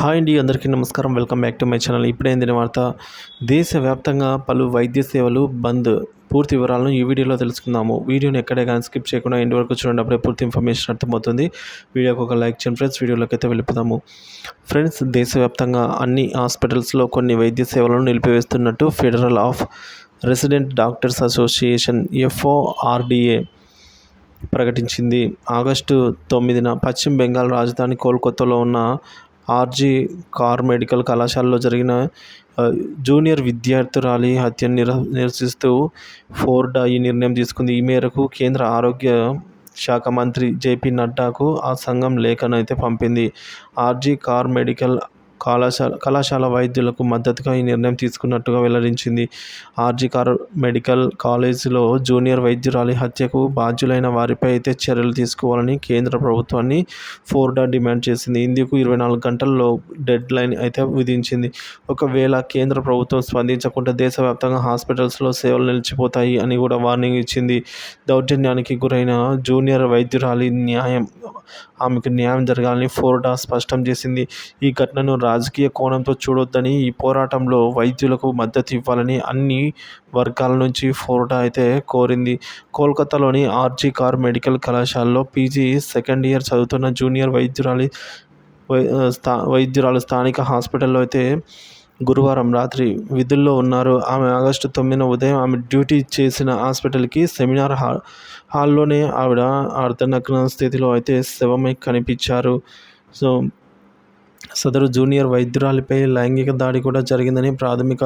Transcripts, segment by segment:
Hi అండి, అందరికీ నమస్కారం. Welcome back to my channel. ఇప్పుడే అందిన వార్త. దేశవ్యాప్తంగా పలు వైద్య సేవలు బంద్. పూర్తి వివరాలను ఈ వీడియోలో తెలుసుకుందాము. వీడియోని ఎక్కడే కానీ స్కిప్ చేయకుండా ఎండ్ వరకు చూడండి. అప్పుడే పూర్తి ఇన్ఫర్మేషన్ అర్థమవుతుంది. వీడియోకి ఒక లైక్ చేయండి ఫ్రెండ్స్. వీడియోలోకి అయితే వెళ్ళిపోదాము ఫ్రెండ్స్. దేశవ్యాప్తంగా అన్ని హాస్పిటల్స్లో కొన్ని వైద్య సేవలను నిలిపివేస్తున్నట్టు federal of resident doctors association FORDA ప్రకటించింది. ఆగస్టు 9న పశ్చిమ బెంగాల్ రాజధాని కోల్కతాలో ఉన్న ఆర్జీ కార్ మెడికల్ కళాశాలలో జరిగిన జూనియర్ విద్యార్థురాలి హత్యను నిరసిస్తూ ఫోర్డా ఈ నిర్ణయం తీసుకుంది. ఈ మేరకు కేంద్ర ఆరోగ్య శాఖ మంత్రి JP నడ్డాకు ఆ సంఘం లేఖను అయితే పంపింది. ఆర్జీ కార్ మెడికల్ కళాశాల వైద్యులకు మద్దతుగా ఈ నిర్ణయం తీసుకున్నట్టుగా వెల్లడించింది. ఆర్జీ కార్ మెడికల్ కాలేజీలో జూనియర్ వైద్యురాలి హత్యకు బాధ్యులైన వారిపై అయితే చర్యలు తీసుకోవాలని కేంద్ర ప్రభుత్వాన్ని ఫోర్డా డిమాండ్ చేసింది. ఇందుకు 24 గంటల్లో డెడ్ లైన్ అయితే విధించింది. ఒకవేళ కేంద్ర ప్రభుత్వం స్పందించకుండా దేశవ్యాప్తంగా హాస్పిటల్స్లో సేవలు నిలిచిపోతాయి అని కూడా వార్నింగ్ ఇచ్చింది. దౌర్జన్యానికి గురైన జూనియర్ వైద్యురాలి ఆమెకు న్యాయం జరగాలని ఫోర్డా స్పష్టం చేసింది. ఈ ఘటనను రాజకీయ కోణంతో చూడొద్దని, ఈ పోరాటంలో వైద్యులకు మద్దతు ఇవ్వాలని అన్ని వర్గాల నుంచి ఫోర్డా అయితే కోరింది. కోల్కతాలోని ఆర్జీ కార్ మెడికల్ కళాశాలలో PG సెకండ్ ఇయర్ చదువుతున్న జూనియర్ వైద్యురాలు స్థానిక హాస్పిటల్లో అయితే గురువారం రాత్రి విధుల్లో ఉన్నారు. ఆమె ఆగస్టు 9న ఉదయం ఆమె డ్యూటీ చేసిన హాస్పిటల్కి సెమినార్ హాల్లోనే ఆవిడ అర్ధనగ్న స్థితిలో అయితే శవమై కనిపించారు. సదరు జూనియర్ వైద్యురాలిపై లైంగిక దాడి కూడా జరిగిందని ప్రాథమిక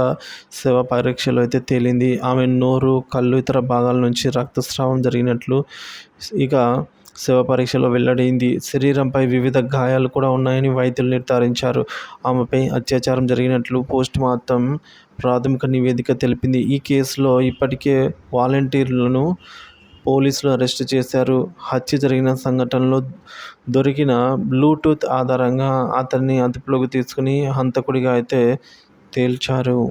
శవ పరీక్షలో అయితే తేలింది. ఆమె నోరు, కళ్ళు, ఇతర భాగాల నుంచి రక్తస్రావం జరిగినట్లు ఇక శవ పరీక్షలో వెల్లడైంది. శరీరంపై వివిధ గాయాలు కూడా ఉన్నాయని వైద్యులు నిర్ధారించారు. ఆమెపై అత్యాచారం జరిగినట్లు పోస్టుమార్టం ప్రాథమిక నివేదిక తెలిపింది. ఈ కేసులో ఇప్పటికే వాలంటీర్లను పోలీసులు అరెస్టు చేశారు. హత్య జరిగిన సంఘటనలో దొరికిన బ్లూటూత్ ఆధారంగా అతన్ని అదుపులోకి తీసుకుని హంతకుడిగా అయితే తేల్చారు.